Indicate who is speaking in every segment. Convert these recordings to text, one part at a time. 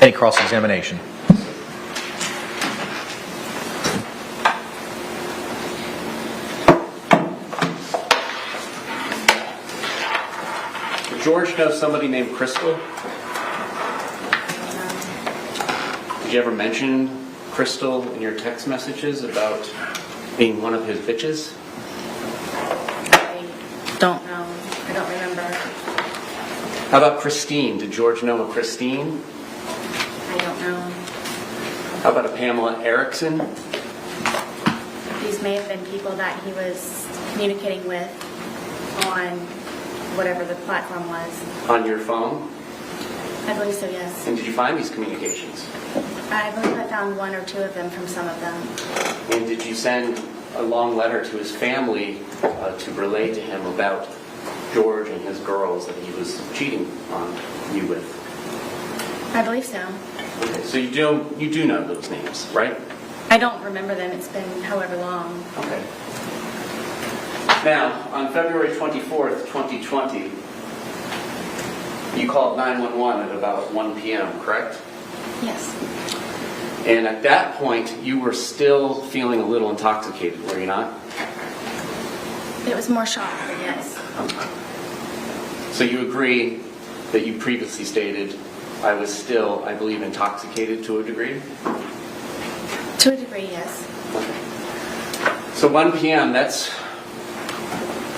Speaker 1: Any cross-examination?
Speaker 2: Did George know somebody named Crystal? Did you ever mention Crystal in your text messages about being one of his bitches?
Speaker 3: I don't know. I don't remember.
Speaker 2: How about Christine? Did George know a Christine?
Speaker 3: I don't know.
Speaker 2: How about a Pamela Erickson?
Speaker 3: These may have been people that he was communicating with on whatever the platform was.
Speaker 2: On your phone?
Speaker 3: I believe so, yes.
Speaker 2: And did you find these communications?
Speaker 3: I believe I found one or two of them from some of them.
Speaker 2: And did you send a long letter to his family to relay to him about George and his girls that he was cheating on you with?
Speaker 3: I believe so.
Speaker 2: Okay, so you do know those names, right?
Speaker 3: I don't remember them. It's been however long.
Speaker 2: Okay. Now, on February 24th, 2020, you called 911 at about 1 p.m., correct?
Speaker 3: Yes.
Speaker 2: And at that point, you were still feeling a little intoxicated, were you not?
Speaker 3: It was more shock, but yes.
Speaker 2: So you agree that you previously stated, I was still, I believe, intoxicated to a degree?
Speaker 3: To a degree, yes.
Speaker 2: So 1 p.m., it's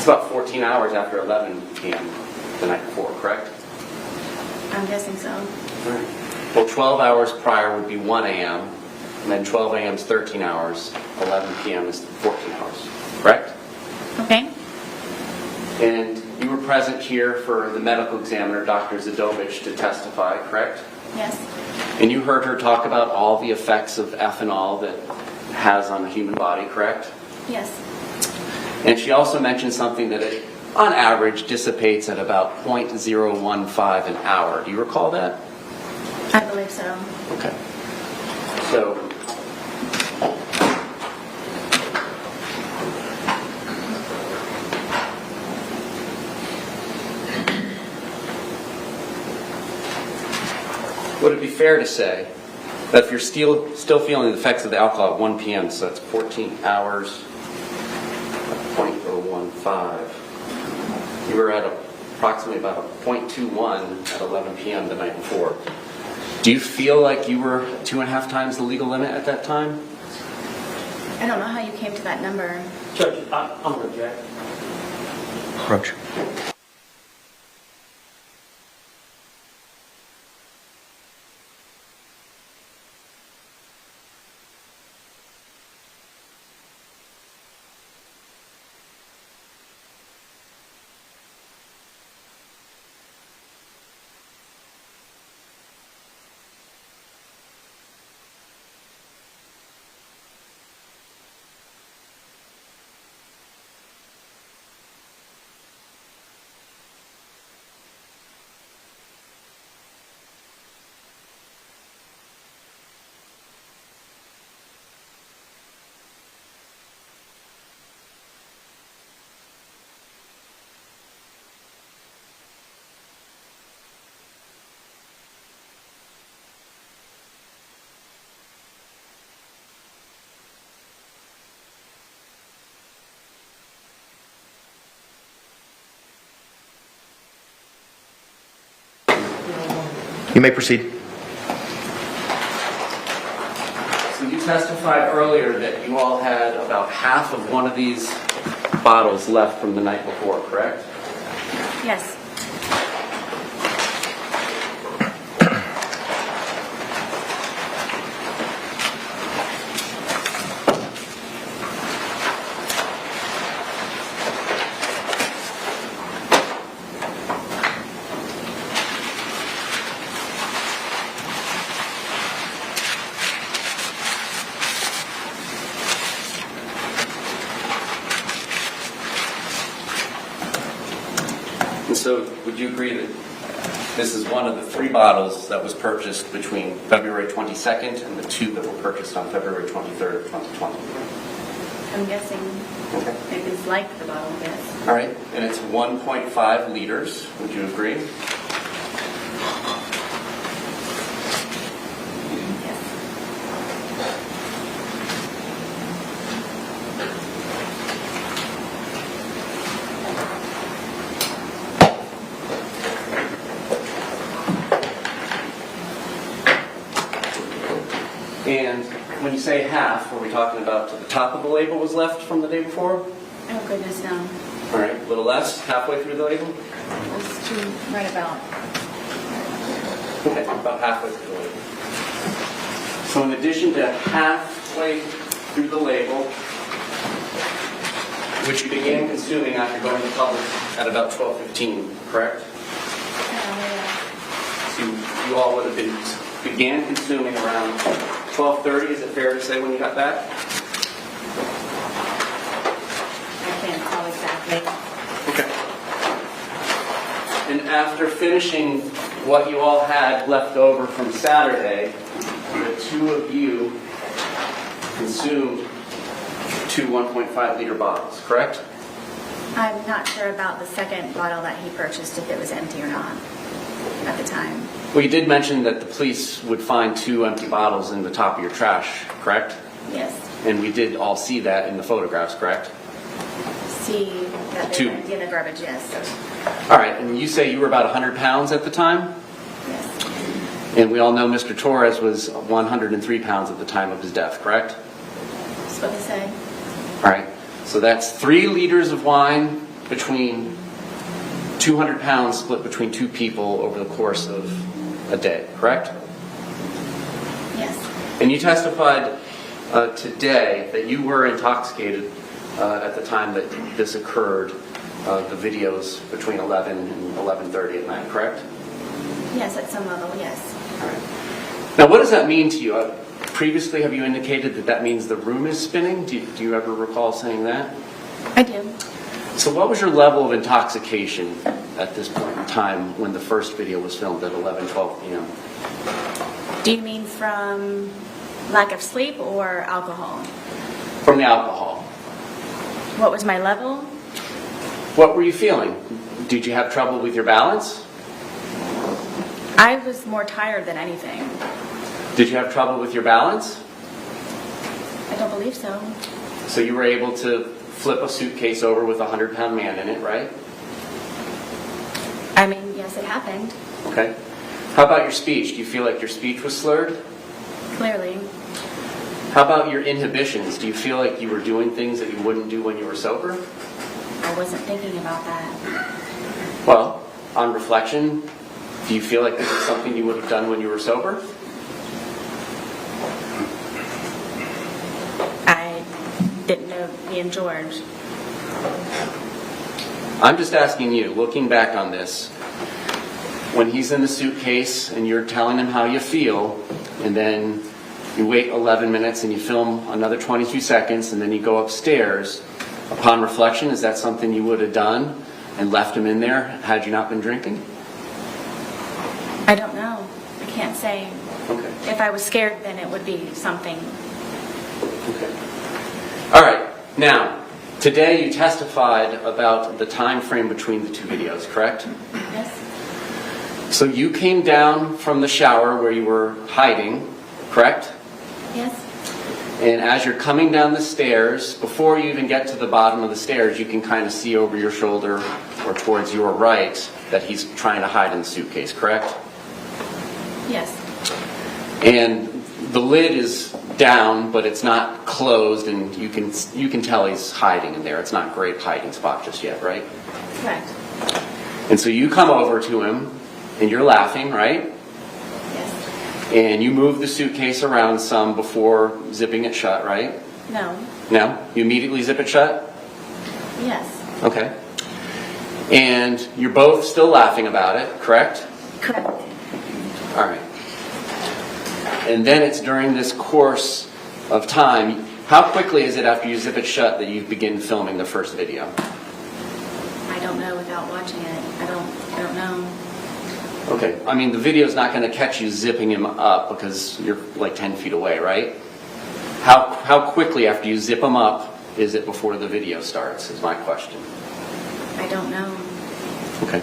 Speaker 2: about 14 hours after 11 p.m. the night before, correct?
Speaker 3: I'm guessing so.
Speaker 2: Right. Well, 12 hours prior would be 1 a.m., and then 12 a.m. is 13 hours, 11 p.m. is 14 hours, correct?
Speaker 3: Okay.
Speaker 2: And you were present here for the medical examiner, Dr. Zadovich, to testify, correct?
Speaker 3: Yes.
Speaker 2: And you heard her talk about all the effects of ethanol that it has on the human body, correct?
Speaker 3: Yes.
Speaker 2: And she also mentioned something that it, on average, dissipates at about 0.015 an hour. Do you recall that?
Speaker 3: I believe so.
Speaker 2: Okay. So, would it be fair to say that if you're still feeling the effects of the alcohol at 1 p.m., so that's 14 hours, 0.015, you were at approximately about a 0.21 at 11 p.m. the night before. Do you feel like you were 2.5 times the legal limit at that time?
Speaker 3: I don't know how you came to that number.
Speaker 4: Judge, I'm going to object.
Speaker 1: Roach. You may proceed.
Speaker 2: So you testified earlier that you all had about half of one of these bottles left from the night before, correct?
Speaker 3: Yes.
Speaker 2: And so would you agree that this is one of the 3 bottles that was purchased between February 22nd and the 2 that were purchased on February 23rd of 2020?
Speaker 3: I'm guessing.
Speaker 2: Okay.
Speaker 3: Maybe it's like the bottle, yes.
Speaker 2: All right, and it's 1.5 liters. Would you agree? And when you say half, are we talking about the top of the label was left from the day before?
Speaker 3: Oh goodness, no.
Speaker 2: All right, a little less, halfway through the label?
Speaker 3: It's too right about.
Speaker 2: Okay, about halfway through the label. So in addition to halfway through the label, which you began consuming after going to public at about 12:15, correct? So you all would have began consuming around 12:30, is it fair to say, when you got back?
Speaker 3: I can't tell exactly.
Speaker 2: Okay. And after finishing what you all had left over from Saturday, the two of you consumed two 1.5 liter bottles, correct?
Speaker 3: I'm not sure about the second bottle that he purchased, if it was empty or not at the time.
Speaker 2: Well, you did mention that the police would find two empty bottles in the top of your trash, correct?
Speaker 3: Yes.
Speaker 2: And we did all see that in the photographs, correct?
Speaker 3: See that
Speaker 2: Two.
Speaker 3: they were empty in the garbage, yes.
Speaker 2: All right, and you say you were about 100 pounds at the time?
Speaker 3: Yes.
Speaker 2: And we all know Mr. Torres was 103 pounds at the time of his death, correct?
Speaker 3: That's what they say.
Speaker 2: All right, so that's 3 liters of wine between 200 pounds split between two people over the course of a day, correct?
Speaker 3: Yes.
Speaker 2: And you testified today that you were intoxicated at the time that this occurred, the videos between 11 and 11:30 at night, correct?
Speaker 3: Yes, at some level, yes.
Speaker 2: All right. Now, what does that mean to you? Previously, have you indicated that that means the room is spinning? Do you ever recall saying that?
Speaker 3: I do.
Speaker 2: So what was your level of intoxication at this point in time when the first video was filmed at 11:12 p.m.?
Speaker 3: Do you mean from lack of sleep or alcohol?
Speaker 2: From the alcohol.
Speaker 3: What was my level?
Speaker 2: What were you feeling? Did you have trouble with your balance?
Speaker 3: I was more tired than anything.
Speaker 2: Did you have trouble with your balance?
Speaker 3: I don't believe so.
Speaker 2: So you were able to flip a suitcase over with a 100-pound man in it, right?
Speaker 3: I mean, yes, it happened.
Speaker 2: Okay. How about your speech? Do you feel like your speech was slurred?
Speaker 3: Clearly.
Speaker 2: How about your inhibitions? Do you feel like you were doing things that you wouldn't do when you were sober?
Speaker 3: I wasn't thinking about that.
Speaker 2: Well, on reflection, do you feel like this is something you would have done when you were sober?
Speaker 3: I didn't know me and George.
Speaker 2: I'm just asking you, looking back on this, when he's in the suitcase and you're telling him how you feel, and then you wait 11 minutes and you film another 22 seconds, and then you go upstairs, upon reflection, is that something you would have done and left him in there had you not been drinking?
Speaker 3: I don't know. I can't say.
Speaker 2: Okay.
Speaker 3: If I was scared, then it would be something.
Speaker 2: Okay. All right. Now, today you testified about the time frame between the two videos, correct?
Speaker 3: Yes.
Speaker 2: So you came down from the shower where you were hiding, correct?
Speaker 3: Yes.
Speaker 2: And as you're coming down the stairs, before you even get to the bottom of the stairs, you can kind of see over your shoulder or towards your right that he's trying to hide in the suitcase, correct?
Speaker 3: Yes.
Speaker 2: And the lid is down, but it's not closed, and you can tell he's hiding in there. It's not a great hiding spot just yet, right?
Speaker 3: Correct.
Speaker 2: And so you come over to him, and you're laughing, right?
Speaker 3: Yes.
Speaker 2: And you move the suitcase around some before zipping it shut, right?
Speaker 3: No.
Speaker 2: No? You immediately zip it shut?
Speaker 3: Yes.
Speaker 2: Okay. And you're both still laughing about it, correct?
Speaker 3: Correct.
Speaker 2: All right. And then it's during this course of time, how quickly is it after you zip it shut that you begin filming the first video?
Speaker 3: I don't know without watching it. I don't know.
Speaker 2: Okay. I mean, the video's not going to catch you zipping him up because you're like 10 feet away, right? How quickly after you zip him up is it before the video starts, is my question.
Speaker 3: I don't know.
Speaker 2: Okay.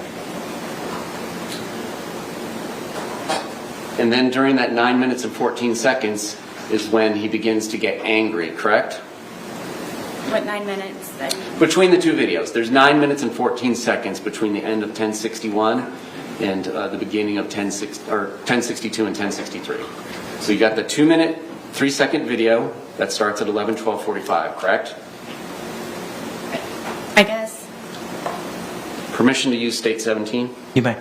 Speaker 2: And then during that 9 minutes and 14 seconds is when he begins to get angry, correct?
Speaker 3: What, 9 minutes?
Speaker 2: Between the two videos, there's 9 minutes and 14 seconds between the end of 1061 and the beginning of 1062 and 1063. So you got the 2 minute 3-second video that starts at 11:12:45, correct?
Speaker 3: I guess.
Speaker 2: Permission to use state 17?
Speaker 1: You may.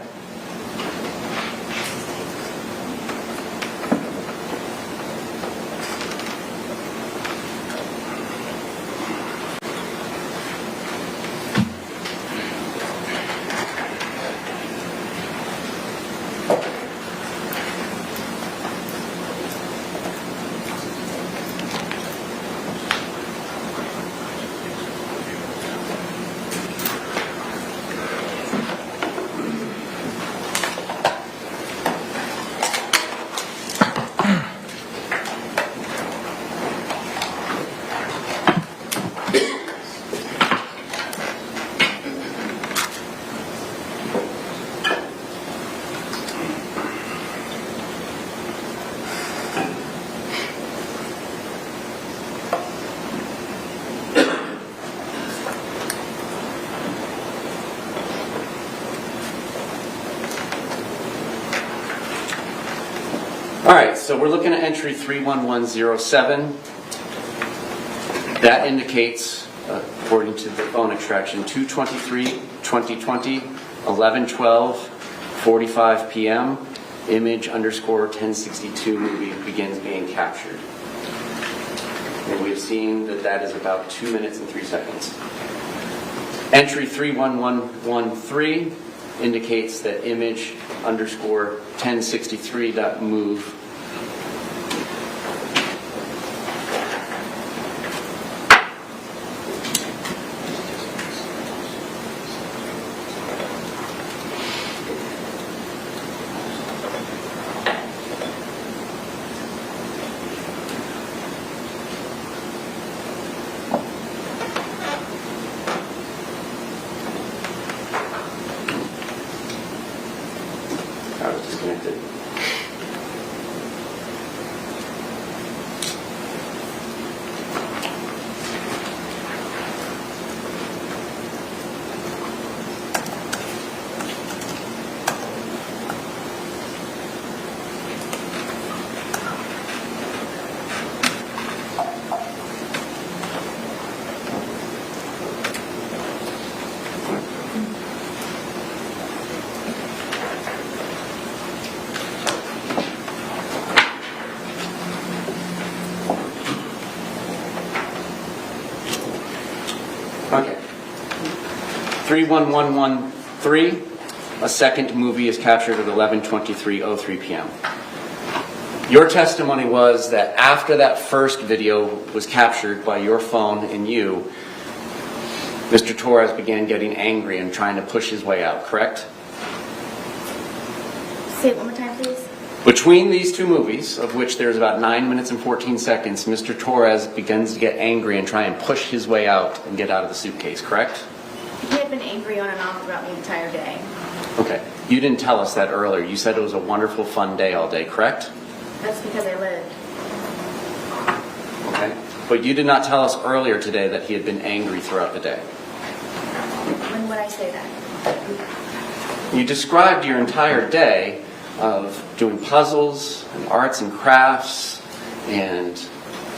Speaker 2: All right, so we're looking at entry 31107. That indicates, according to the phone extraction, 2/23/2020, 11:12:45 p.m. Image underscore 1062 movie begins being captured. And we've seen that that is about 2 minutes and 3 seconds. Entry 31113 indicates that image underscore 1063.move I was disconnected. Okay. 31113, a second movie is captured at 11:23:03 p.m. Your testimony was that after that first video was captured by your phone and you, Mr. Torres began getting angry and trying to push his way out, correct?
Speaker 3: Say it one more time, please.
Speaker 2: Between these two movies, of which there's about 9 minutes and 14 seconds, Mr. Torres begins to get angry and try and push his way out and get out of the suitcase, correct?
Speaker 3: He had been angry on and off throughout the entire day.
Speaker 2: Okay. You didn't tell us that earlier. You said it was a wonderful, fun day all day, correct?
Speaker 3: That's because I lived.
Speaker 2: Okay. But you did not tell us earlier today that he had been angry throughout the day.
Speaker 3: When would I say that?
Speaker 2: You described your entire day of doing puzzles and arts and crafts and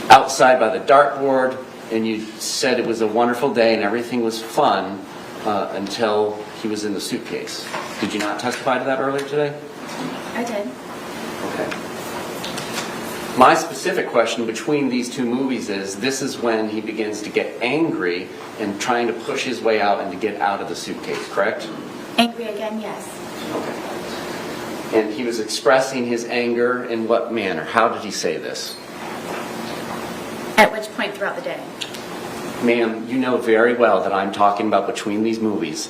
Speaker 2: outside by the dartboard, and you said it was a wonderful day and everything was fun until he was in the suitcase. Did you not testify to that earlier today?
Speaker 3: I did.
Speaker 2: Okay. My specific question between these two movies is, this is when he begins to get angry and trying to push his way out and to get out of the suitcase, correct?
Speaker 3: Angry again, yes.
Speaker 2: Okay. And he was expressing his anger in what manner? How did he say this?
Speaker 3: At which point throughout the day?
Speaker 2: Ma'am, you know very well that I'm talking about between these movies.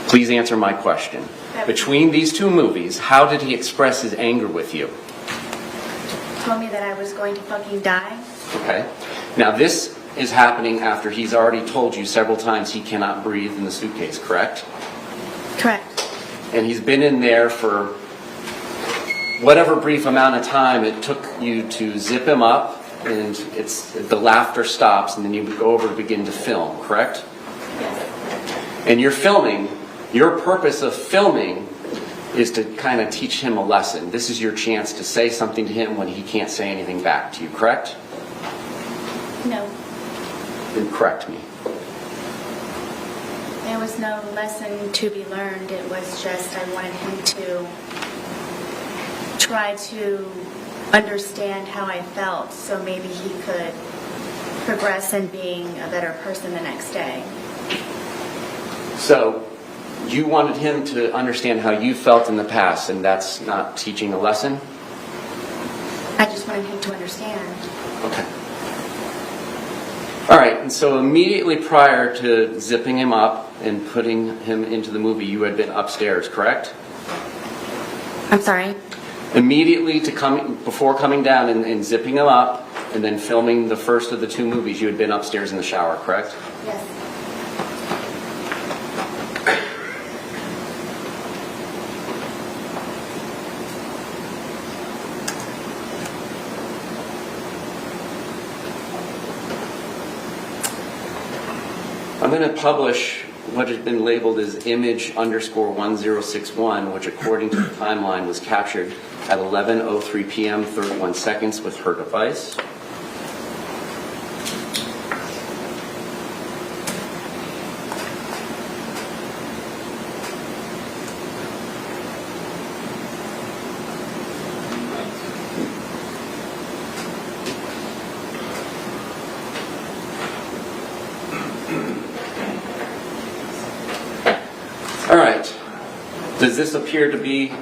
Speaker 2: Please answer my question. Between these two movies, how did he express his anger with you?
Speaker 3: Told me that I was going to fucking die.
Speaker 2: Okay. Now this is happening after he's already told you several times he cannot breathe in the suitcase, correct?
Speaker 3: Correct.
Speaker 2: And he's been in there for whatever brief amount of time it took you to zip him up, and the laughter stops, and then you go over to begin to film, correct?
Speaker 3: Yes.
Speaker 2: And you're filming, your purpose of filming is to kind of teach him a lesson. This is your chance to say something to him when he can't say anything back to you, correct?
Speaker 3: No,
Speaker 2: Then correct me.
Speaker 3: there was no lesson to be learned. It was just I wanted him to try to understand how I felt so maybe he could progress in being a better person the next day.
Speaker 2: So you wanted him to understand how you felt in the past, and that's not teaching a lesson?
Speaker 3: I just wanted him to understand.
Speaker 2: Okay. All right, and so immediately prior to zipping him up and putting him into the movie, you had been upstairs, correct?
Speaker 3: I'm sorry?
Speaker 2: Immediately before coming down and zipping him up and then filming the first of the two movies, you had been upstairs in the shower, correct?
Speaker 3: Yes.
Speaker 2: I'm going to publish what has been labeled as image_1061, which according to the timeline was captured at 11:03 p.m. 31 seconds with her device. All right. Does this appear to be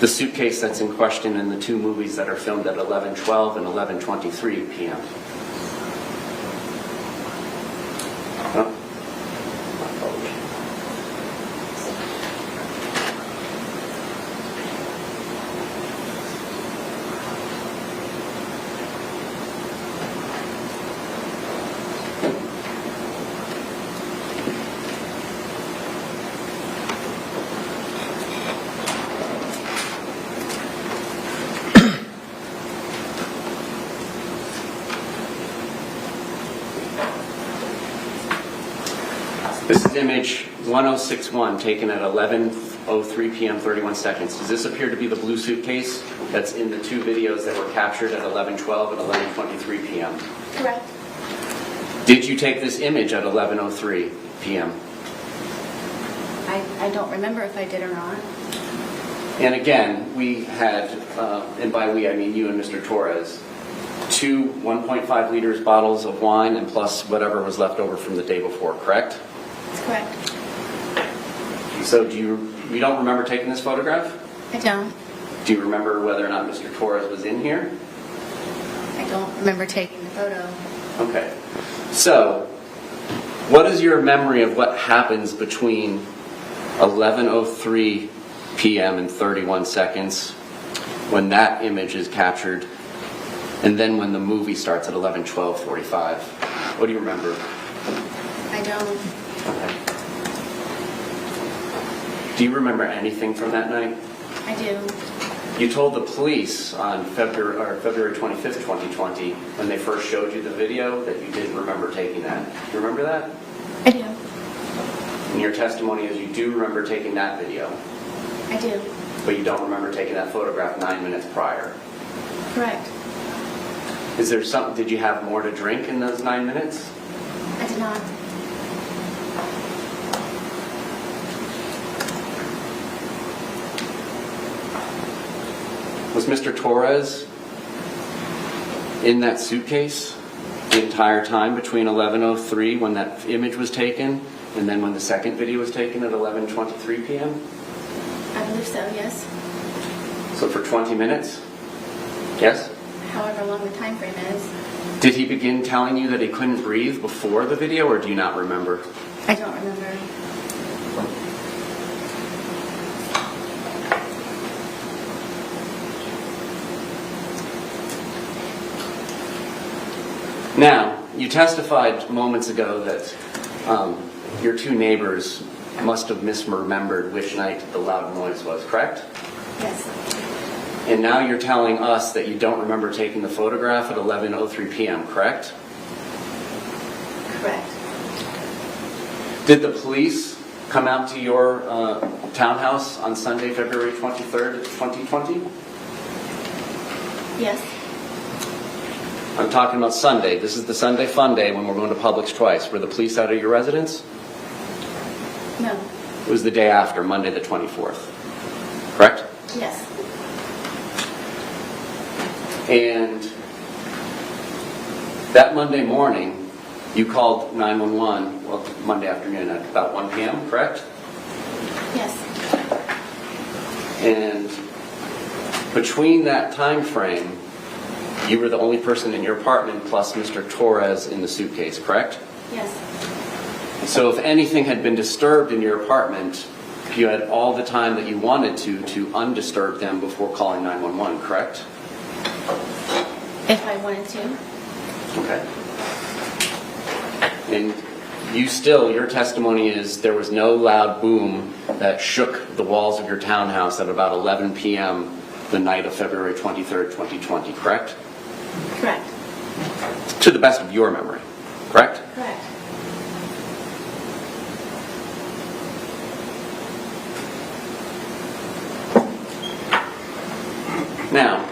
Speaker 2: the suitcase that's in question in the two movies that are filmed at 11:12 and 11:23 p.m.? Oh. This is image 1061 taken at 11:03 p.m. 31 seconds. Does this appear to be the blue suitcase that's in the two videos that were captured at 11:12 and 11:23 p.m.?
Speaker 3: Correct.
Speaker 2: Did you take this image at 11:03 p.m.?
Speaker 3: I don't remember if I did or not.
Speaker 2: And again, we had, and by we I mean you and Mr. Torres, two 1.5 liters bottles of wine and plus whatever was left over from the day before, correct?
Speaker 3: That's correct.
Speaker 2: So you don't remember taking this photograph?
Speaker 3: I don't.
Speaker 2: Do you remember whether or not Mr. Torres was in here?
Speaker 3: I don't remember taking the photo.
Speaker 2: Okay. So, what is your memory of what happens between 11:03 p.m. and 31 seconds when that image is captured, and then when the movie starts at 11:12:45? What do you remember?
Speaker 3: I don't.
Speaker 2: Okay. Do you remember anything from that night?
Speaker 3: I do.
Speaker 2: You told the police on February 25th, 2020, when they first showed you the video, that you didn't remember taking that. Do you remember that?
Speaker 3: I do.
Speaker 2: And your testimony is you do remember taking that video,
Speaker 3: I do.
Speaker 2: but you don't remember taking that photograph 9 minutes prior.
Speaker 3: Correct.
Speaker 2: Is there something? Did you have more to drink in those 9 minutes?
Speaker 3: I did not.
Speaker 2: Was Mr. Torres in that suitcase the entire time between 11:03 when that image was taken and then when the second video was taken at 11:23 p.m.?
Speaker 3: I believe so, yes.
Speaker 2: So for 20 minutes? Yes?
Speaker 3: However long the time frame is.
Speaker 2: Did he begin telling you that he couldn't breathe before the video, or do you not remember?
Speaker 3: I don't remember.
Speaker 2: Now, you testified moments ago that your two neighbors must have misremembered which night the loud noise was, correct?
Speaker 3: Yes.
Speaker 2: And now you're telling us that you don't remember taking the photograph at 11:03 p.m., correct?
Speaker 3: Correct.
Speaker 2: Did the police come out to your townhouse on Sunday, February 23rd, 2020?
Speaker 3: Yes.
Speaker 2: I'm talking about Sunday. This is the Sunday fun day when we're going to Publix twice. Were the police out at your residence?
Speaker 3: No.
Speaker 2: It was the day after, Monday the 24th. Correct?
Speaker 3: Yes.
Speaker 2: And that Monday morning, you called 911, well, Monday afternoon at about 1 p.m., correct?
Speaker 3: Yes.
Speaker 2: And between that time frame, you were the only person in your apartment plus Mr. Torres in the suitcase, correct?
Speaker 3: Yes.
Speaker 2: So if anything had been disturbed in your apartment, you had all the time that you wanted to undisturb them before calling 911, correct?
Speaker 3: If I wanted to.
Speaker 2: Okay. And your testimony is there was no loud boom that shook the walls of your townhouse at about 11 p.m. the night of February 23rd, 2020, correct?
Speaker 3: Correct.
Speaker 2: To the best of your memory, correct?
Speaker 3: Correct.
Speaker 2: Now,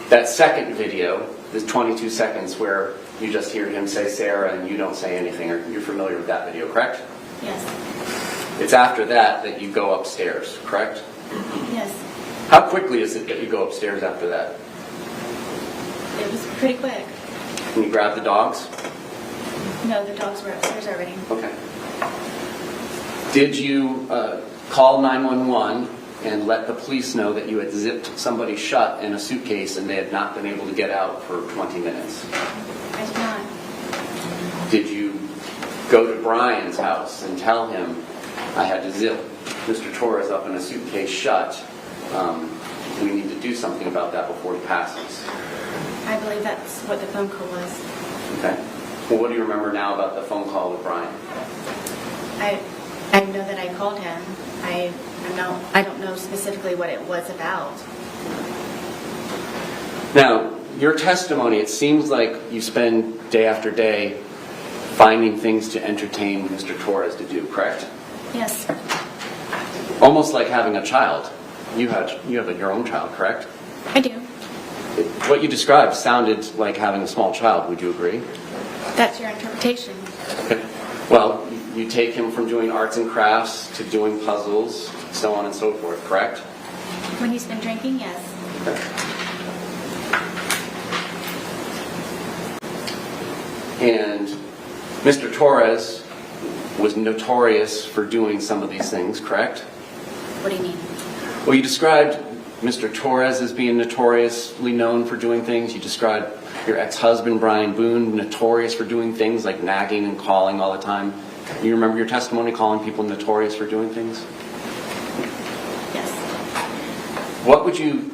Speaker 2: that second video, the 22 seconds where you just hear him say Sarah and you don't say anything, you're familiar with that video, correct?
Speaker 3: Yes.
Speaker 2: It's after that you go upstairs, correct?
Speaker 3: Yes.
Speaker 2: How quickly is it that you go upstairs after that?
Speaker 3: It was pretty quick.
Speaker 2: Can you grab the dogs?
Speaker 3: No, the dogs were upstairs already.
Speaker 2: Okay. Did you call 911 and let the police know that you had zipped somebody shut in a suitcase and they had not been able to get out for 20 minutes?
Speaker 3: I did not.
Speaker 2: Did you go to Brian's house and tell him, I had to zip Mr. Torres up in a suitcase shut? We need to do something about that before he passes.
Speaker 3: I believe that's what the phone call was.
Speaker 2: Okay. Well, what do you remember now about the phone call with Brian?
Speaker 3: I know that I called him. I don't know specifically what it was about.
Speaker 2: Now, your testimony, it seems like you spend day after day finding things to entertain Mr. Torres to do, correct?
Speaker 3: Yes.
Speaker 2: Almost like having a child. You have your own child, correct?
Speaker 3: I do.
Speaker 2: What you described sounded like having a small child. Would you agree?
Speaker 3: That's your interpretation.
Speaker 2: Okay. Well, you take him from doing arts and crafts to doing puzzles, so on and so forth, correct?
Speaker 3: When he's been drinking, yes.
Speaker 2: And Mr. Torres was notorious for doing some of these things, correct?
Speaker 3: What do you mean?
Speaker 2: Well, you described Mr. Torres as being notoriously known for doing things. You described your ex-husband, Brian Boone, notorious for doing things like nagging and calling all the time. You remember your testimony calling people notorious for doing things?
Speaker 3: Yes.
Speaker 2: What would you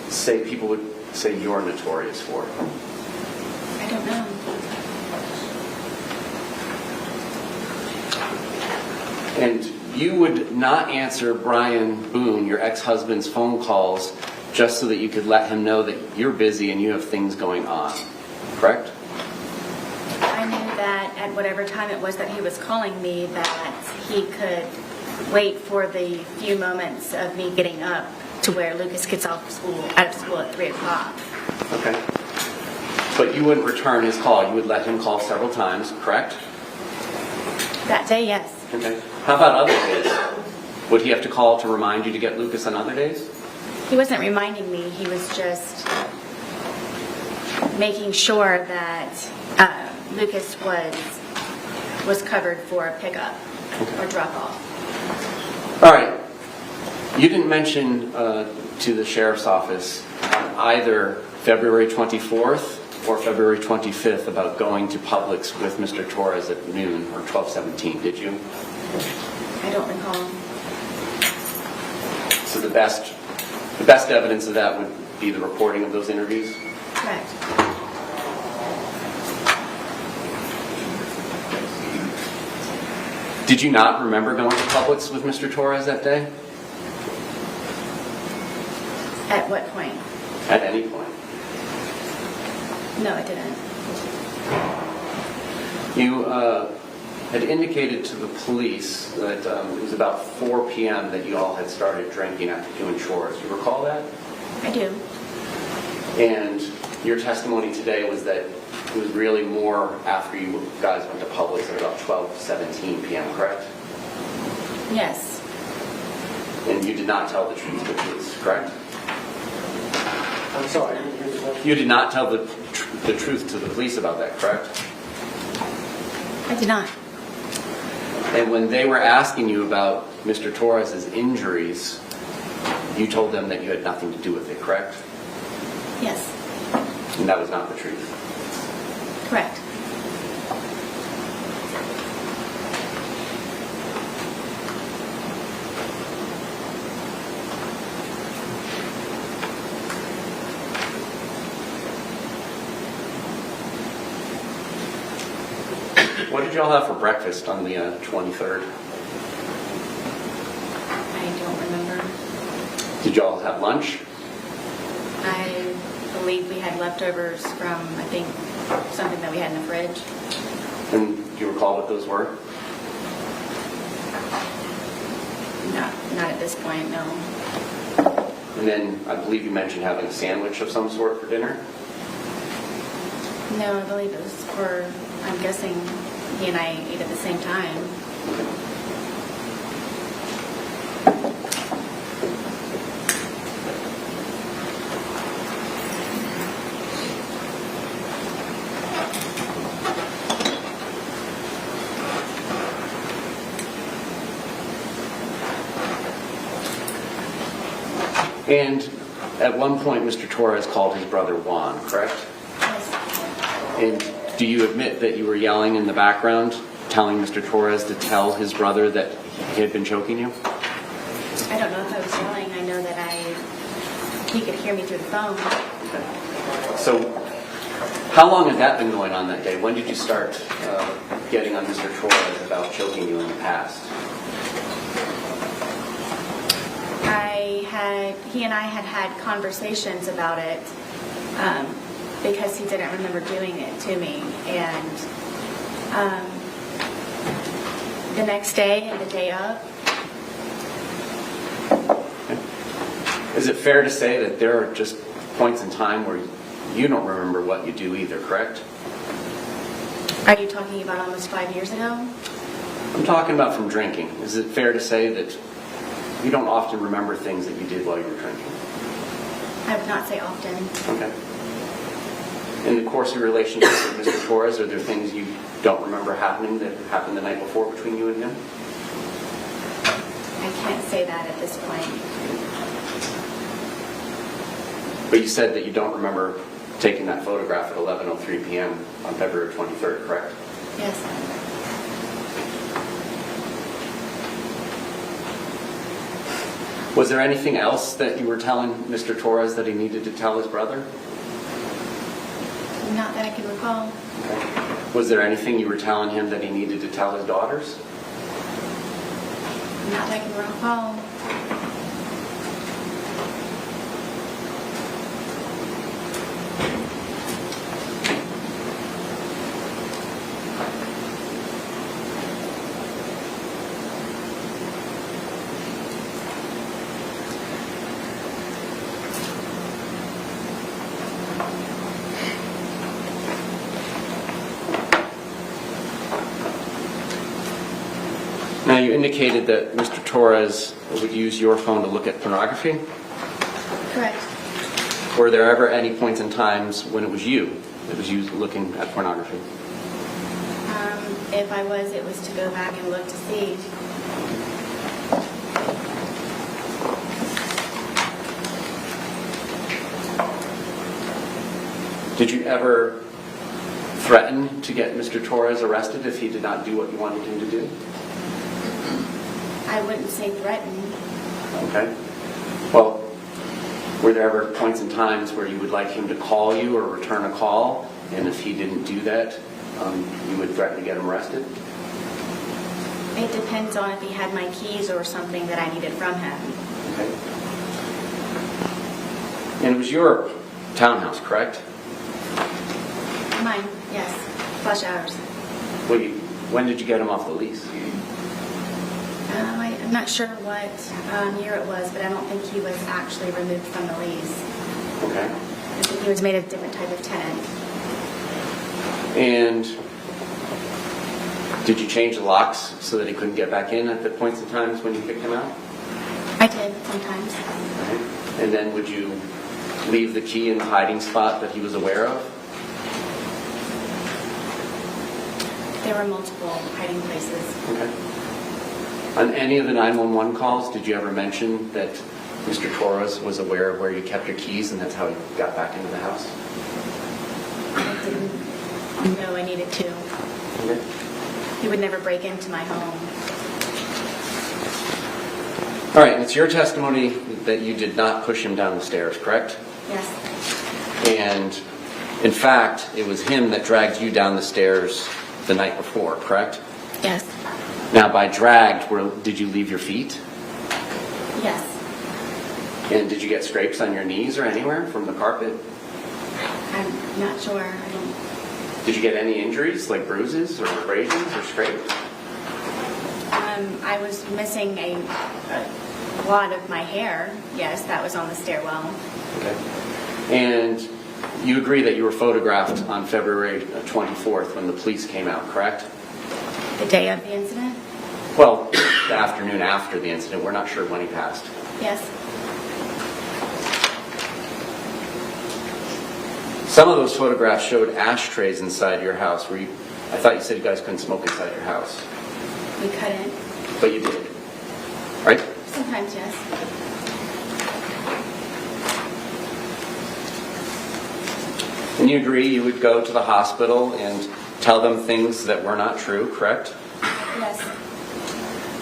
Speaker 2: say people would say you're notorious for?
Speaker 3: I don't know.
Speaker 2: And you would not answer Brian Boone, your ex-husband's phone calls, just so that you could let him know that you're busy and you have things going on, correct?
Speaker 3: I knew that at whatever time it was that he was calling me, that he could wait for the few moments of me getting up to where Lucas gets out of school at 3 o'clock.
Speaker 2: Okay. But you wouldn't return his call. You would let him call several times, correct?
Speaker 3: That day, yes.
Speaker 2: Okay. How about other days? Would he have to call to remind you to get Lucas on other days?
Speaker 3: He wasn't reminding me. He was just making sure that Lucas was covered for a pickup or drop off.
Speaker 2: All right. You didn't mention to the sheriff's office on either February 24th or February 25th about going to Publix with Mr. Torres at noon or 12:17, did you?
Speaker 3: I don't recall.
Speaker 2: So the best evidence of that would be the reporting of those interviews?
Speaker 3: Correct.
Speaker 2: Did you not remember going to Publix with Mr. Torres that day?
Speaker 3: At what point?
Speaker 2: At any point?
Speaker 3: No, I didn't.
Speaker 2: You had indicated to the police that it was about 4 p.m. that you all had started drinking after doing chores. Do you recall that?
Speaker 3: I do.
Speaker 2: And your testimony today was that it was really more after you guys went to Publix at about 12:17 p.m., correct?
Speaker 3: Yes.
Speaker 2: And you did not tell the truth to the police, correct?
Speaker 4: I'm sorry, I didn't hear the question.
Speaker 2: You did not tell the truth to the police about that, correct?
Speaker 3: I did not.
Speaker 2: And when they were asking you about Mr. Torres's injuries, you told them that you had nothing to do with it, correct?
Speaker 3: Yes.
Speaker 2: And that was not the truth.
Speaker 3: Correct.
Speaker 2: What did y'all have for breakfast on the 23rd?
Speaker 3: I don't remember.
Speaker 2: Did y'all have lunch?
Speaker 3: I believe we had leftovers from, I think, something that we had in the fridge.
Speaker 2: And do you recall what those were?
Speaker 3: Not at this point, no.
Speaker 2: And then I believe you mentioned having a sandwich of some sort for dinner?
Speaker 3: No, I believe it was for, I'm guessing he and I ate at the same time.
Speaker 2: And at one point, Mr. Torres called his brother Juan, correct?
Speaker 3: Yes.
Speaker 2: And do you admit that you were yelling in the background, telling Mr. Torres to tell his brother that he had been choking you?
Speaker 3: I don't know if I was yelling. I know that he could hear me through the phone.
Speaker 2: So how long had that been going on that day? When did you start getting on Mr. Torres about choking you in the past?
Speaker 3: He and I had conversations about it because he didn't remember doing it to me. And the next day and the day of.
Speaker 2: Is it fair to say that there are just points in time where you don't remember what you do either, correct?
Speaker 3: Are you talking about almost 5 years ago?
Speaker 2: I'm talking about from drinking. Is it fair to say that you don't often remember things that you did while you were drinking?
Speaker 3: I would not say often.
Speaker 2: Okay. In the course of your relationship with Mr. Torres, are there things you don't remember happening that happened the night before between you and him?
Speaker 3: I can't say that at this point.
Speaker 2: But you said that you don't remember taking that photograph at 11:03 p.m. on February 23rd, correct?
Speaker 3: Yes.
Speaker 2: Was there anything else that you were telling Mr. Torres that he needed to tell his brother?
Speaker 3: Not that I can recall.
Speaker 2: Was there anything you were telling him that he needed to tell his daughters?
Speaker 3: Not that I can recall.
Speaker 2: Now, you indicated that Mr. Torres would use your phone to look at pornography.
Speaker 3: Correct.
Speaker 2: Were there ever any points in times when it was you that was used looking at pornography?
Speaker 3: If I was, it was to go back and look to see.
Speaker 2: Did you ever threaten to get Mr. Torres arrested if he did not do what you wanted him to do?
Speaker 3: I wouldn't say threaten.
Speaker 2: Okay. Well, were there ever points in times where you would like him to call you or return a call, and if he didn't do that, you would threaten to get him arrested?
Speaker 3: It depends on if he had my keys or something that I needed from him.
Speaker 2: Okay. And it was your townhouse, correct?
Speaker 3: Mine, yes. Flush hours.
Speaker 2: Well, When did you get him off the lease?
Speaker 3: I'm not sure what year it was, but I don't think he was actually removed from the lease.
Speaker 2: Okay.
Speaker 3: I think he was made a different type of tenant.
Speaker 2: And did you change the locks so that he couldn't get back in at the points and times when you kicked him out?
Speaker 3: I did sometimes.
Speaker 2: Right. And then would you leave the key in the hiding spot that he was aware of?
Speaker 3: There were multiple hiding places.
Speaker 2: Okay. On any of the 911 calls, did you ever mention that Mr. Torres was aware of where you kept your keys and that's how he got back into the house?
Speaker 3: I didn't know I needed to.
Speaker 2: Okay.
Speaker 3: He would never break into my home.
Speaker 2: All right, and it's your testimony that you did not push him down the stairs, correct?
Speaker 3: Yes.
Speaker 2: And in fact, it was him that dragged you down the stairs the night before, correct?
Speaker 3: Yes.
Speaker 2: Now, by dragged, did you leave your feet?
Speaker 3: Yes.
Speaker 2: And did you get scrapes on your knees or anywhere from the carpet?
Speaker 3: I'm not sure. I don't.
Speaker 2: Did you get any injuries, like bruises or abrasions or scrapes?
Speaker 3: I was missing a lot of my hair. Yes, that was on the stairwell.
Speaker 2: Okay. And you agree that you were photographed on February 24th when the police came out, correct?
Speaker 3: The day of the incident?
Speaker 2: Well, the afternoon after the incident. We're not sure when he passed.
Speaker 3: Yes.
Speaker 2: Some of those photographs showed ashtrays inside your house. I thought you said you guys couldn't smoke inside your house.
Speaker 3: We couldn't.
Speaker 2: But you did, right?
Speaker 3: Sometimes, yes.
Speaker 2: And you agree you would go to the hospital and tell them things that were not true, correct?
Speaker 3: Yes.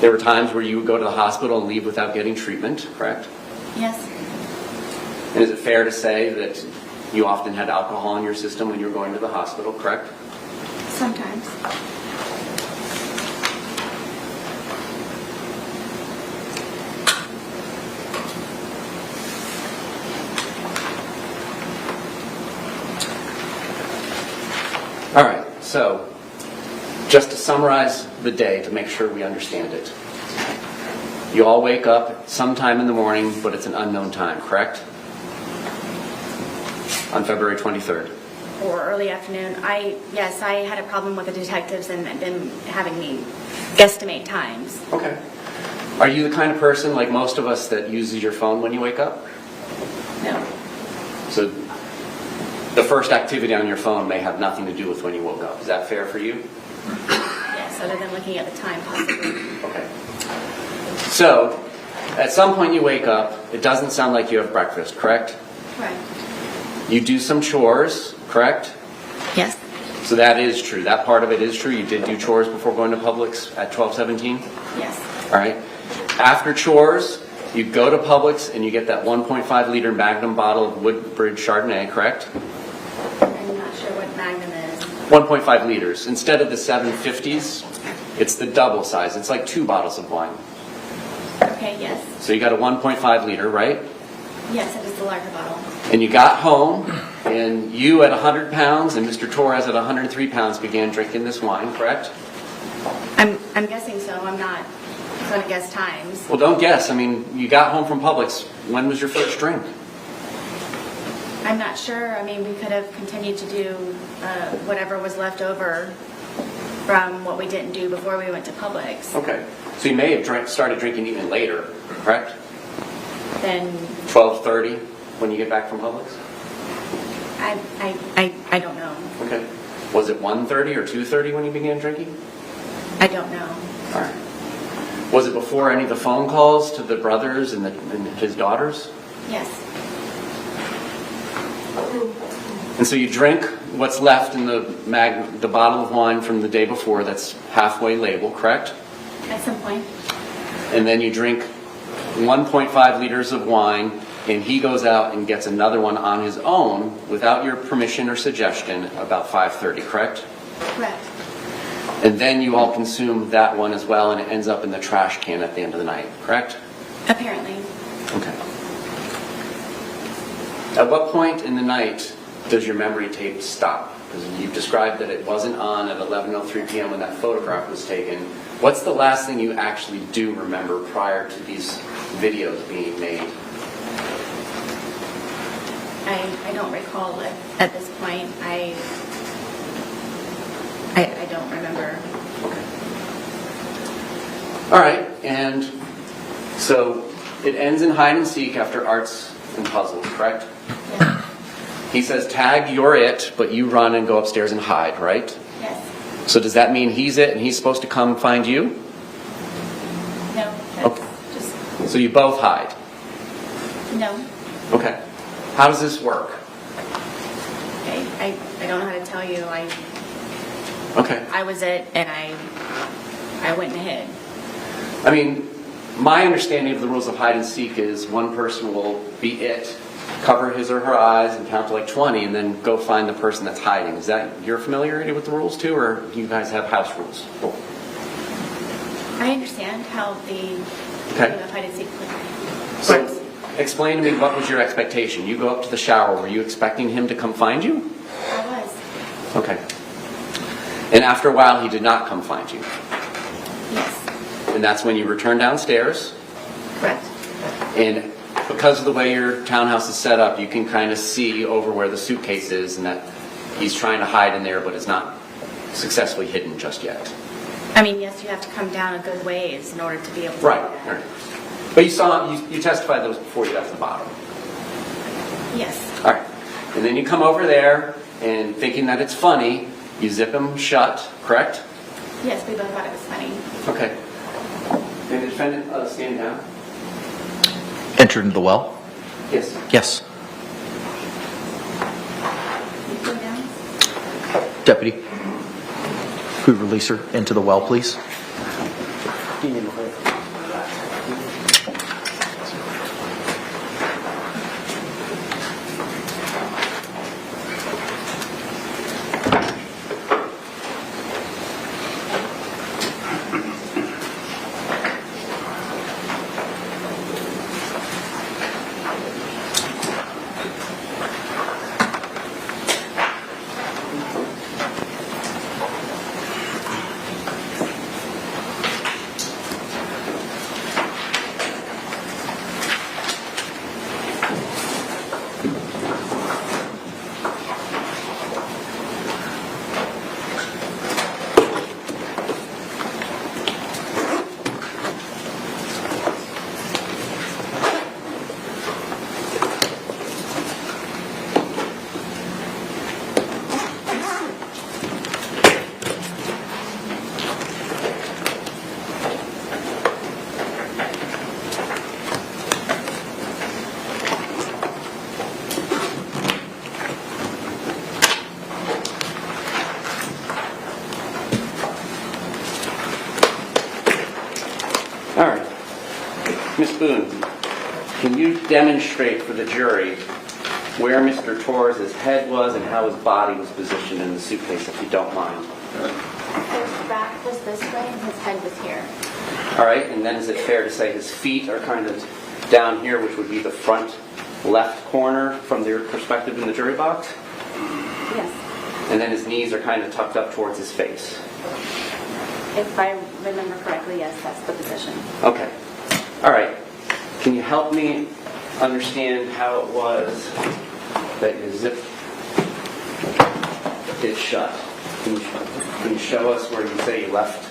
Speaker 2: There were times where you would go to the hospital and leave without getting treatment, correct?
Speaker 3: Yes.
Speaker 2: And is it fair to say that you often had alcohol in your system when you were going to the hospital, correct?
Speaker 3: Sometimes.
Speaker 2: All right, so just to summarize the day to make sure we understand it. You all wake up sometime in the morning, but it's an unknown time, correct? On February 23rd.
Speaker 3: Or early afternoon. Yes, I had a problem with the detectives and them having me guesstimate times.
Speaker 2: Okay. Are you the kind of person, like most of us, that uses your phone when you wake up?
Speaker 3: No.
Speaker 2: So the first activity on your phone may have nothing to do with when you woke up. Is that fair for you?
Speaker 3: Yes, other than looking at the time possibly.
Speaker 2: Okay. So, at some point you wake up, it doesn't sound like you have breakfast, correct?
Speaker 3: Right.
Speaker 2: You do some chores, correct?
Speaker 3: Yes.
Speaker 2: So that is true. That part of it is true. You did do chores before going to Publix at 12:17?
Speaker 3: Yes.
Speaker 2: All right. After chores, you go to Publix and you get that 1.5 liter Magnum bottle of Woodbridge Chardonnay, correct?
Speaker 3: I'm not sure what Magnum is.
Speaker 2: 1.5 liters. Instead of the 750s, it's the double size. It's like 2 bottles of wine.
Speaker 3: Okay, yes.
Speaker 2: So you got a 1.5 liter, right?
Speaker 3: Yes, it is the larger bottle.
Speaker 2: And you got home, and you at 100 pounds and Mr. Torres at 103 pounds began drinking this wine, correct?
Speaker 3: I'm guessing so. I'm not going to guess times.
Speaker 2: Well, don't guess. I mean, you got home from Publix. When was your first drink?
Speaker 3: I'm not sure. I mean, we could have continued to do whatever was left over from what we didn't do before we went to Publix.
Speaker 2: Okay. So you may have started drinking even later, correct?
Speaker 3: Then
Speaker 2: 12:30 when you get back from Publix?
Speaker 3: I don't know.
Speaker 2: Okay. Was it 1:30 or 2:30 when you began drinking?
Speaker 3: I don't know.
Speaker 2: All right. Was it before any of the phone calls to the brothers and his daughters?
Speaker 3: Yes.
Speaker 2: And so you drink what's left in the bottle of wine from the day before that's halfway labeled, correct?
Speaker 3: At some point.
Speaker 2: And then you drink 1.5 liters of wine, and he goes out and gets another one on his own without your permission or suggestion about 5:30, correct?
Speaker 3: Correct.
Speaker 2: And then you all consume that one as well, and it ends up in the trash can at the end of the night, correct?
Speaker 3: Apparently.
Speaker 2: Okay. At what point in the night does your memory tape stop? Because you've described that it wasn't on at 11:03 p.m. when that photograph was taken. What's the last thing you actually do remember prior to these videos being made?
Speaker 3: I don't recall it at this point. I don't remember.
Speaker 2: All right, and so it ends in hide and seek after arts and puzzles, correct?
Speaker 3: Yeah.
Speaker 2: He says, tag, you're it, but you run and go upstairs and hide, right?
Speaker 3: Yes.
Speaker 2: So does that mean he's it and he's supposed to come find you?
Speaker 3: No. That's
Speaker 2: Okay.
Speaker 3: just
Speaker 2: So you both hide?
Speaker 3: no.
Speaker 2: Okay. How does this work?
Speaker 3: I don't know how to tell you.
Speaker 2: Okay.
Speaker 3: I was it, and I went and hid.
Speaker 2: I mean, my understanding of the rules of hide and seek is one person will be it, cover his or her eyes and count to like 20 and then go find the person that's hiding. Is that your familiarity with the rules too, or do you guys have house rules?
Speaker 3: I understand how the
Speaker 2: Okay.
Speaker 3: game of hide and seek works.
Speaker 2: So explain to me, what was your expectation? You go up to the shower, were you expecting him to come find you?
Speaker 3: I was.
Speaker 2: Okay. And after a while he did not come find you.
Speaker 3: Yes.
Speaker 2: And that's when you return downstairs.
Speaker 3: Correct.
Speaker 2: And because of the way your townhouse is set up, you can kind of see over where the suitcase is and that he's trying to hide in there but is not successfully hidden just yet.
Speaker 3: I mean, yes, you have to come down a good ways in order to be able to
Speaker 2: Right.
Speaker 3: do that.
Speaker 2: Right. But you testified that was before you got to the bottom.
Speaker 3: Yes.
Speaker 2: All right. And then you come over there and thinking that it's funny, you zip him shut, correct?
Speaker 3: Yes, we both thought it was funny.
Speaker 2: Okay. Can the defendant stand down?
Speaker 1: Entered into the well?
Speaker 2: Yes.
Speaker 1: Yes.
Speaker 3: You go down?
Speaker 1: Deputy, could we release her into the well, please?
Speaker 4: Do you need a break?
Speaker 2: All right. Miss Boone, can you demonstrate for the jury where Mr. Torres' head was and how his body was positioned in the suitcase, if you don't mind?
Speaker 3: His back was this way and his head was here.
Speaker 2: All right, and then is it fair to say his feet are kind of down here, which would be the front left corner from your perspective in the jury box?
Speaker 3: Yes.
Speaker 2: And then his knees are kind of tucked up towards his face.
Speaker 3: If I remember correctly, yes, that's the position.
Speaker 2: Okay. All right. Can you help me understand how it was that you zipped it shut? Can you show us where you say you left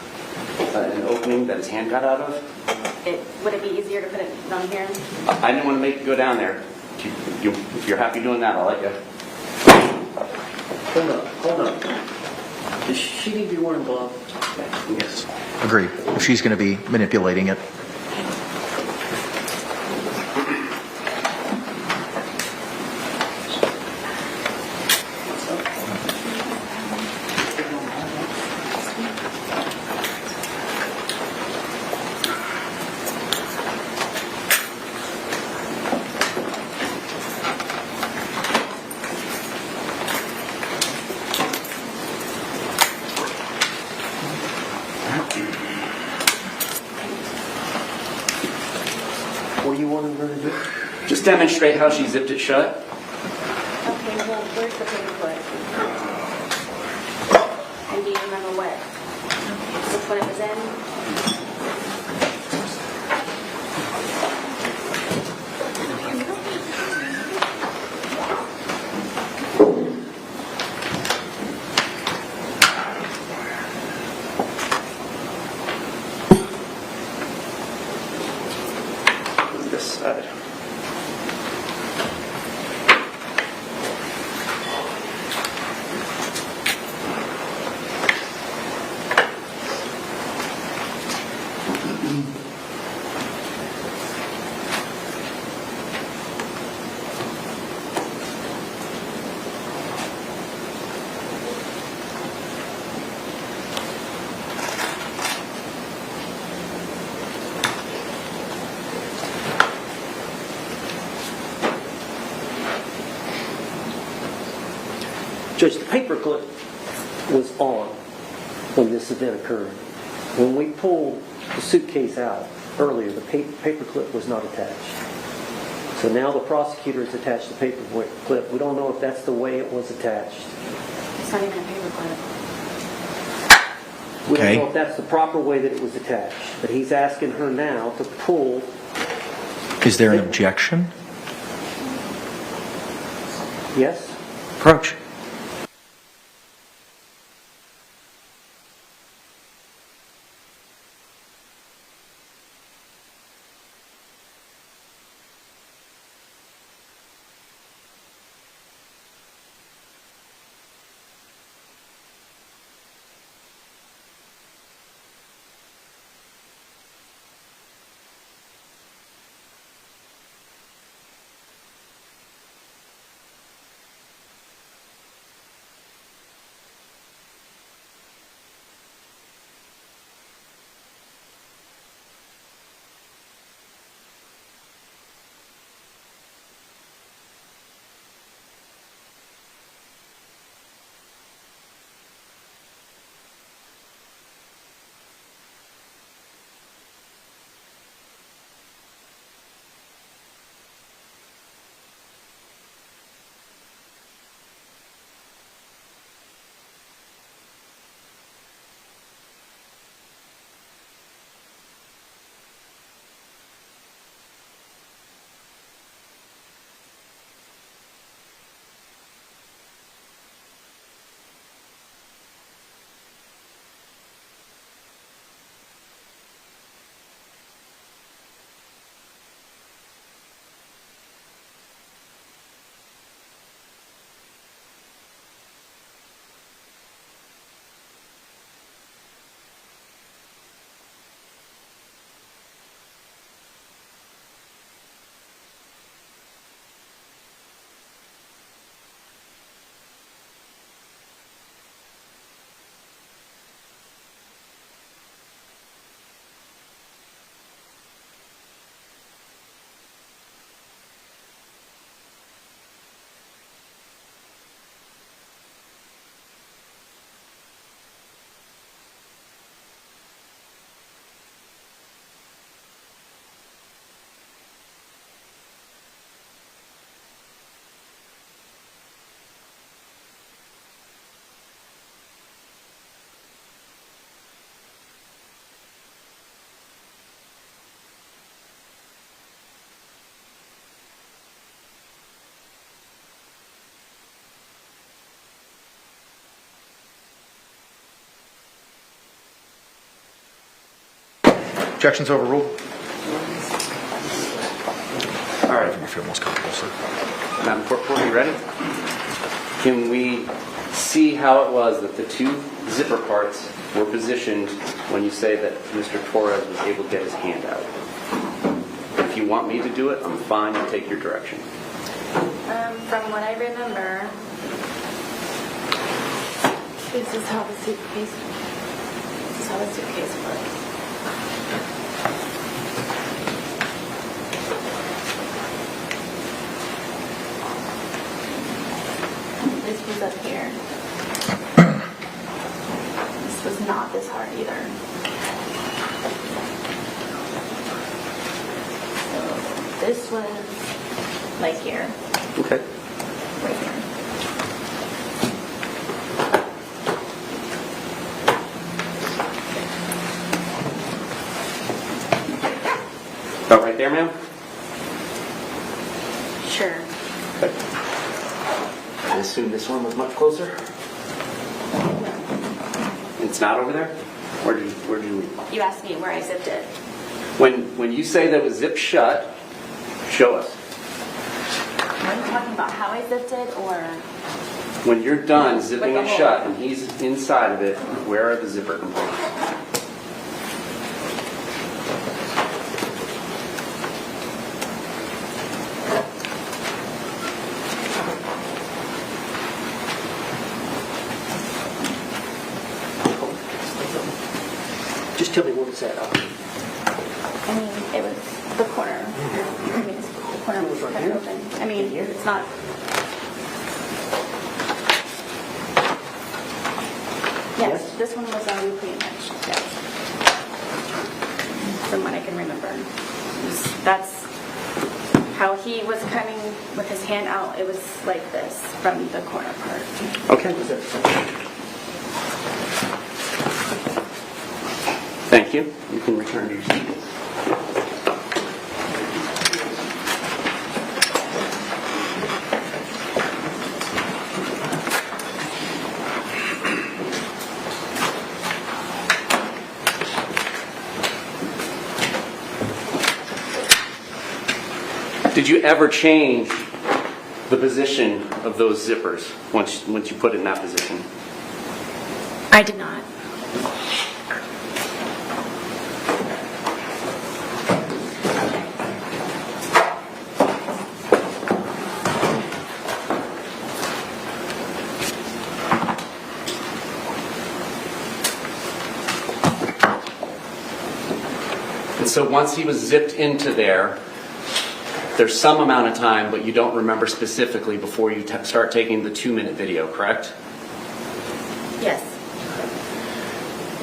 Speaker 2: an opening that his hand got out of?
Speaker 3: Would it be easier to put it on here?
Speaker 2: I didn't want to make you go down there. If you're happy doing that, I'll let you.
Speaker 4: Hold on. Does she need to be wearing gloves?
Speaker 2: Yes.
Speaker 1: Agreed. If she's going to be manipulating it.
Speaker 4: What do you want her to do?
Speaker 2: Just demonstrate how she zipped it shut.
Speaker 3: Okay, well, where's the paperclip? what it was in.
Speaker 2: This side.
Speaker 4: Judge, the paperclip was on when this event occurred. When we pulled the suitcase out earlier, the paperclip was not attached. So now the prosecutor has attached the paperclip. We don't know if that's the way it was attached.
Speaker 3: It's not even a paperclip.
Speaker 4: We don't
Speaker 1: Okay.
Speaker 4: know if that's the proper way that it was attached. But he's asking her now to pull.
Speaker 1: Is there an objection?
Speaker 4: Yes?
Speaker 1: Approach. Objections overruled.
Speaker 2: All right.
Speaker 1: I feel most comfortable, sir.
Speaker 2: Madam Court Reporter, you ready? Can we see how it was that the two zipper parts were positioned when you say that Mr. Torres was able to get his hand out? If you want me to do it, I'm fine to take your direction.
Speaker 3: From what I remember, this is how the suitcase was. This was up here. This was not this hard either. So this was like here,
Speaker 2: Okay.
Speaker 3: right here.
Speaker 2: there, ma'am?
Speaker 3: Sure.
Speaker 2: I assume this one was much closer. It's not over there? Where did you
Speaker 3: You asked me where I zipped it.
Speaker 2: when you say that it was zipped shut, show us.
Speaker 3: Are you talking about how I zipped it, or?
Speaker 2: When you're done zipping
Speaker 3: With
Speaker 2: it
Speaker 3: the
Speaker 2: shut
Speaker 3: hole.
Speaker 2: and he's inside of it, where are the zipper components?
Speaker 4: Just tell me where it's at.
Speaker 3: I mean, it was the corner. I mean, the corner was kind of open. I mean, it's not. Yes,
Speaker 4: Yes?
Speaker 3: this one was already pretty much, yes. From what I can remember. That's how he was coming with his hand out. It was like this from the corner part.
Speaker 2: Okay. Thank you. You can return to your seat. Did you ever change the position of those zippers once you put it in that position?
Speaker 3: I did not.
Speaker 2: And so once he was zipped into there, there's some amount of time, but you don't remember specifically before you start taking the 2-minute video, correct?
Speaker 3: Yes.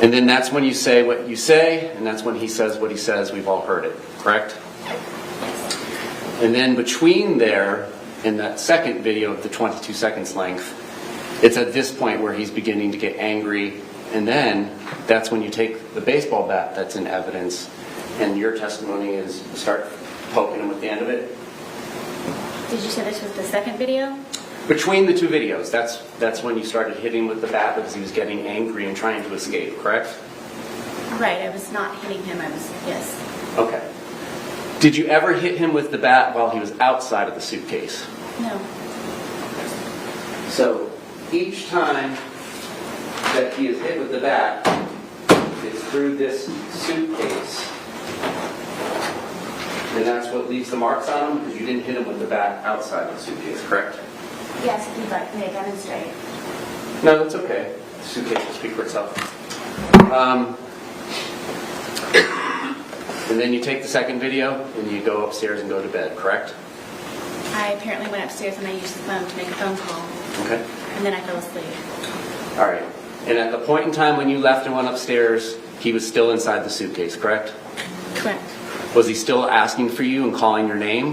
Speaker 2: And then that's when you say what you say, and that's when he says what he says. We've all heard it, correct? And then between there and that second video of the 22 seconds length, it's at this point where he's beginning to get angry, and then that's when you take the baseball bat that's in evidence, and your testimony is start poking him with the end of it.
Speaker 3: Did you say this was the second video?
Speaker 2: Between the two videos, that's when you started hitting with the bat because he was getting angry and trying to escape, correct?
Speaker 3: Right, I was not hitting him. I was, yes.
Speaker 2: Okay. Did you ever hit him with the bat while he was outside of the suitcase?
Speaker 3: No.
Speaker 2: So each time that he is hit with the bat, it's through this suitcase. And that's what leaves the marks on him because you didn't hit him with the bat outside of the suitcase, correct?
Speaker 3: Yes, if you'd like me to demonstrate.
Speaker 2: No, that's okay. The suitcase will speak for itself. And then you take the second video and you go upstairs and go to bed, correct?
Speaker 3: I apparently went upstairs and I used the phone to make a phone call.
Speaker 2: Okay.
Speaker 3: And then I fell asleep.
Speaker 2: All right. And at the point in time when you left and went upstairs, he was still inside the suitcase, correct?
Speaker 3: Correct.
Speaker 2: Was he still asking for you and calling your name?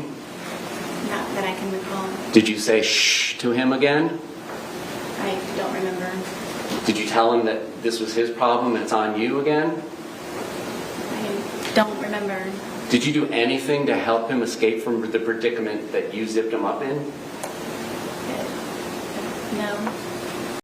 Speaker 3: Not that I can recall.
Speaker 2: Did you say shh to him again?
Speaker 3: I don't remember.
Speaker 2: Did you tell him that this was his problem and it's on you again?
Speaker 3: I don't remember.
Speaker 2: Did you do anything to help him escape from the predicament that you zipped him up in?
Speaker 3: No.